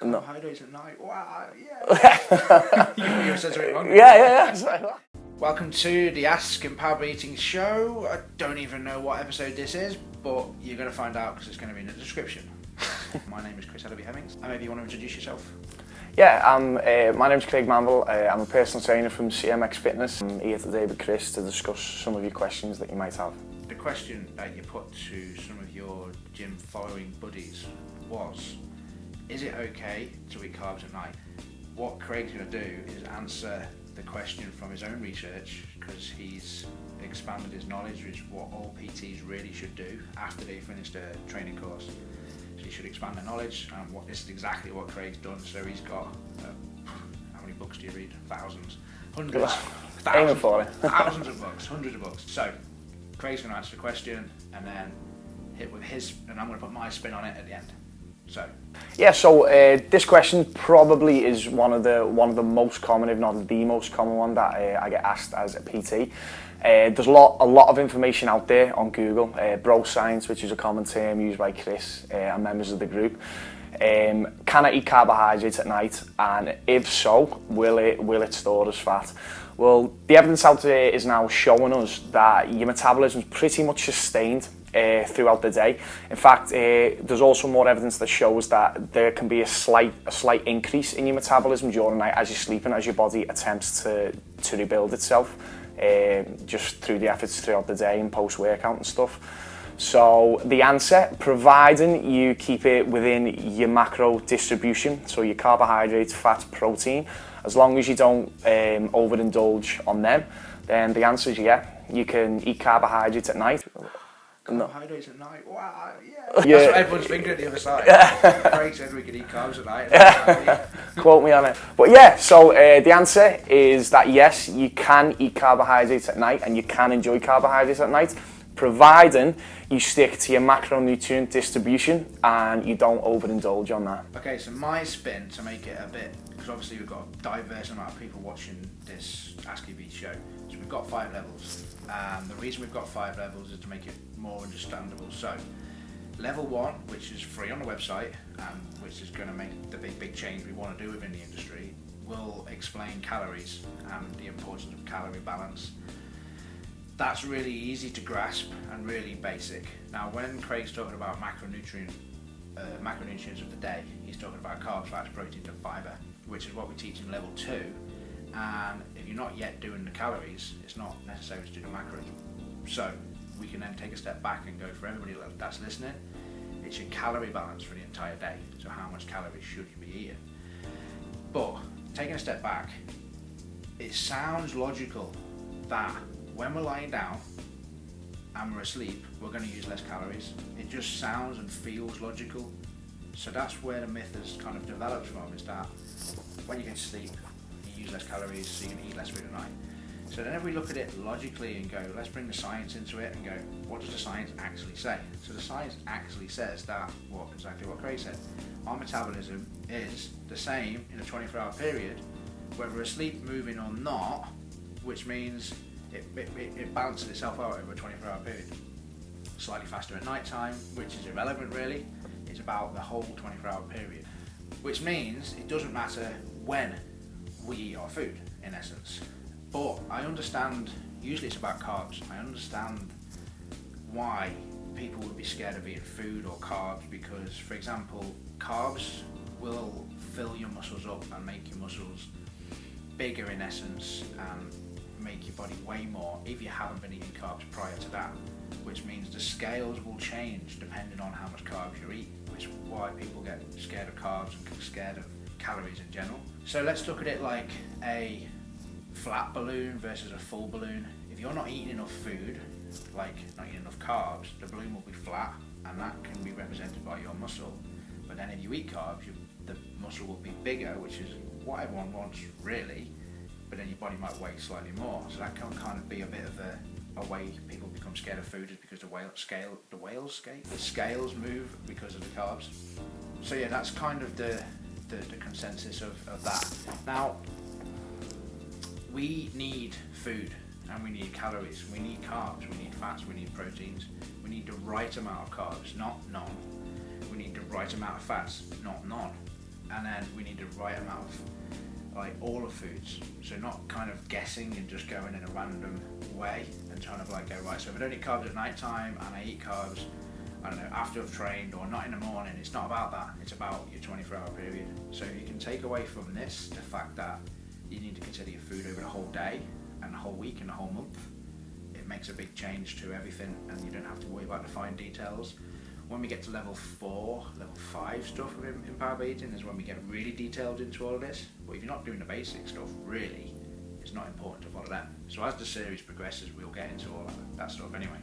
Carbohydrates at night. Wow, yeah. You said something wrong. Yeah. Sorry. Welcome to the Ask Empowered Eating show. I don't even know what episode this is, but you're going to find out because it's going to be in the description. My name is Chris Hemings. And maybe you want to introduce yourself? Yeah, my name's Craig Manville. I'm a personal trainer from CMX Fitness. I'm here today with Chris to discuss some of your questions that you might have. The question that you put to some of your gym following buddies was, is it okay to eat carbs at night? What Craig's going to do is answer the question from his own research, because he's expanded his knowledge, which is what all PTs really should do after they finish their training course. So you should expand their knowledge, and this is exactly what Craig's done. So he's got, how many books do you read? Thousands, hundreds, thousands of books, hundreds of books. So Craig's going to answer the question and then hit with his, and I'm going to put my spin on it at the end. So this question probably is one of the most common, if not the most common one that I get asked as a PT. There's a lot of information out there on Google. Bro science, which is a common term used by Chris and members of the group. Can I eat carbohydrates at night? And if so, will it store as fat? Well, the evidence out there is now showing us that your metabolism is pretty much sustained throughout the day. In fact, there's also more evidence that shows that there can be a slight increase in your metabolism during the night as you're sleeping, as your body attempts to rebuild itself, just through the efforts throughout the day and post-workout and stuff. So the answer, providing you keep it within your macro distribution, so your carbohydrates, fat, protein, as long as you don't overindulge on them, then the answer is yeah, you can eat carbohydrates at night. Carbohydrates at night, wow, yeah. That's what everyone's thinking at the other side. Craig said we could eat carbs at night. Quote me on it. But yeah, so the answer is that yes, you can eat carbohydrates at night and you can enjoy carbohydrates at night, providing you stick to your macronutrient distribution and you don't overindulge on that. Okay, so my spin to make it a bit, because obviously we've got a diverse amount of people watching this Ask EB show, so we've got 5 levels. And the reason we've got 5 levels is to make it more understandable. So, level 1, which is free on the website, which is going to make the big change we want to do within the industry, will explain calories and the importance of calorie balance. That's really easy to grasp and really basic. Now, when Craig's talking about macronutrients of the day, he's talking about carbs, fats, proteins, and fibre, which is what we teach in level 2. And if you're not yet doing the calories, it's not necessary to do the macros. So we can then take a step back and go, for everybody that's listening, it's your calorie balance for the entire day. So how much calories should you be eating? But taking a step back, it sounds logical that when we're lying down and we're asleep, we're going to use less calories. It just sounds and feels logical. So that's where the myth has kind of developed from, is that when you get to sleep, use less calories, so you're going to eat less food at night. So then if we look at it logically and go, let's bring the science into it and go, what does the science actually say? So the science actually says that, exactly what Craig said, our metabolism is the same in a 24-hour period, whether we're asleep, moving or not, which means it balances itself out over a 24-hour period. Slightly faster at night time, which is irrelevant really. It's about the whole 24-hour period, which means it doesn't matter when we eat our food, in essence. But I understand, usually it's about carbs. I understand why people would be scared of eating food or carbs, because, for example, carbs will fill your muscles up and make your muscles bigger, in essence, and make your body weigh more if you haven't been eating carbs prior to that, which means the scales will change depending on how much carbs you eat, which is why people get scared of carbs and scared of calories in general. So let's look at it like a flat balloon versus a full balloon. If you're not eating enough food, like not eating enough carbs, the balloon will be flat, and that can be represented by your muscle. But then if you eat carbs, the muscle will be bigger, which is what everyone wants really, but then your body might weigh slightly more. So that can kind of be a bit of a way people become scared of food, is because the scales move because of the carbs. So yeah, that's kind of the consensus of that. Now, we need food and we need calories, we need carbs, we need fats, we need proteins, we need the right amount of carbs, not none. We need the right amount of fats, not none. and then we need the right amount of like all of foods. So not kind of guessing and just going in a random way and trying to like go right. So if I don't eat carbs at night time and I eat carbs, I don't know, after I've trained or not in the morning, it's not about that. It's about your 24-hour period. So you can take away from this the fact that you need to consider your food over the whole day and the whole week and the whole month. It makes a big change to everything, and you don't have to worry about the fine details. When we get to level 4, level 5 stuff in power eating is when we get really detailed into all of this. But if you're not doing the basic stuff, really, it's not important to follow that. So as the series progresses, we'll get into all that stuff anyway.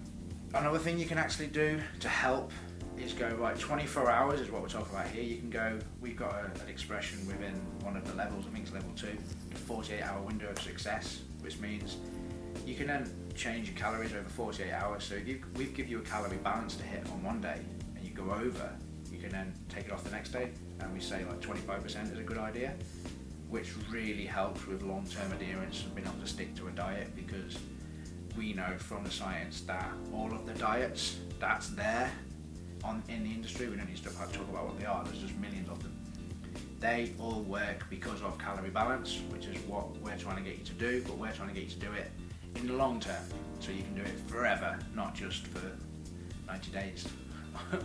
Another thing you can actually do to help is go, right, 24 hours is what we're talking about here. You can go, we've got an expression within one of the levels, I think it's level 2, the 48-hour window of success, which means you can then change your calories over 48 hours. So if we give you a calorie balance to hit on one day and you go over, you can then take it off the next day, and we say like 25% is a good idea, which really helps with long-term adherence and being able to stick to a diet, because we know from the science that all of the diets that's there in the industry, we don't need to talk about what they are, there's just millions of them. They all work because of calorie balance, which is what we're trying to get you to do, but we're trying to get you to do it in the long term, so you can do it forever, not just for 90 days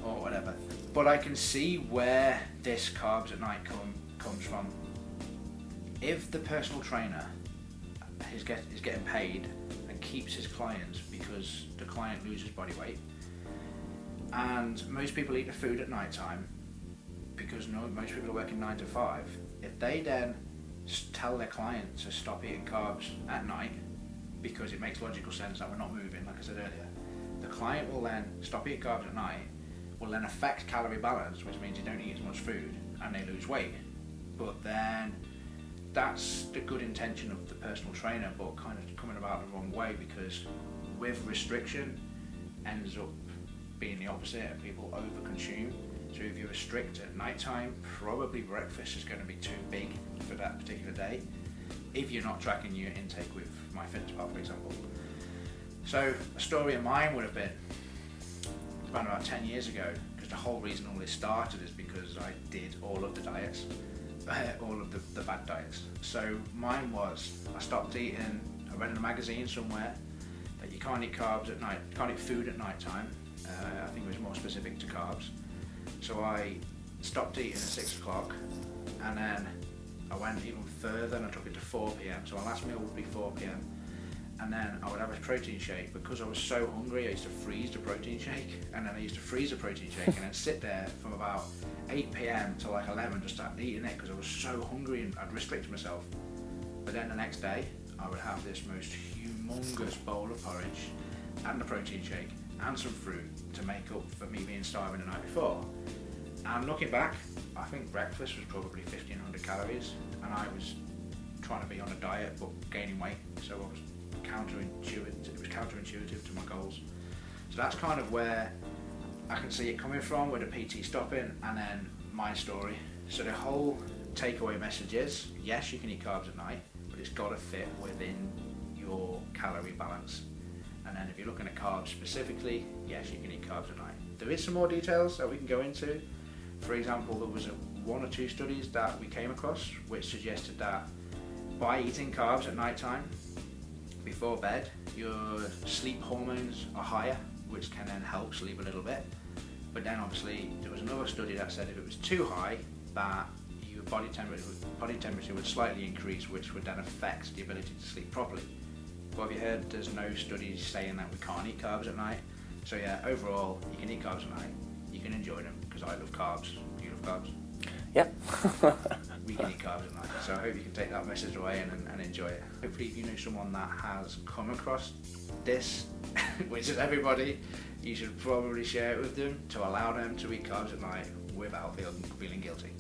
or whatever. But I can see where this carbs at night comes from. If the personal trainer is getting paid and keeps his clients because the client loses body weight, and most people eat the food at night time because most people are working 9 to 5, if they then tell their client to stop eating carbs at night because it makes logical sense that we're not moving, like I said earlier, the client will then stop eating carbs at night, will then affect calorie balance, which means you don't eat as much food and they lose weight. But then that's the good intention of the personal trainer, but kind of coming about the wrong way, because with restriction ends up being the opposite and people overconsume. So if you restrict at night time, probably breakfast is going to be too big for that particular day, if you're not tracking your intake with MyFitnessPal, for example. So a story of mine would have been around about 10 years ago, because the whole reason all this started is because I did all of the diets, all of the bad diets. So mine was, I stopped eating, I read in a magazine somewhere that you can't eat carbs at night, you can't eat food at night time. I think it was more specific to carbs. So I stopped eating at 6 o'clock, and then I went even further and I took it to 4 p.m. So my last meal would be 4 p.m. And then I would have a protein shake. Because I was so hungry, I used to freeze the protein shake, and then I used to freeze the protein shake and then sit there from about 8 p.m. to like 11 just start eating it because I was so hungry and I'd restricted myself. But then the next day, I would have this most humongous bowl of porridge and the protein shake and some fruit to make up for me being starving the night before. And looking back, I think breakfast was probably 1,500 calories, and I was trying to be on a diet but gaining weight, so it was counterintuitive to my goals. So that's kind of where I can see it coming from, with the PT stopping, and then my story. So the whole takeaway message is, yes, you can eat carbs at night, but it's got to fit within your calorie balance. And then if you're looking at carbs specifically, yes, you can eat carbs at night. There is some more details that we can go into. For example, there was 1 or 2 studies that we came across which suggested that by eating carbs at night time before bed, your sleep hormones are higher, which can then help sleep a little bit. But then obviously there was another study that said if it was too high, that your body temperature would slightly increase, which would then affect the ability to sleep properly. But have you heard there's no studies saying that we can't eat carbs at night? So yeah, overall, you can eat carbs at night. You can enjoy them, because I love carbs. You love carbs? Yep. We can eat carbs at night. So I hope you can take that message away and enjoy it. Hopefully if you know someone that has come across this, which is everybody, you should probably share it with them to allow them to eat carbs at night without feeling guilty.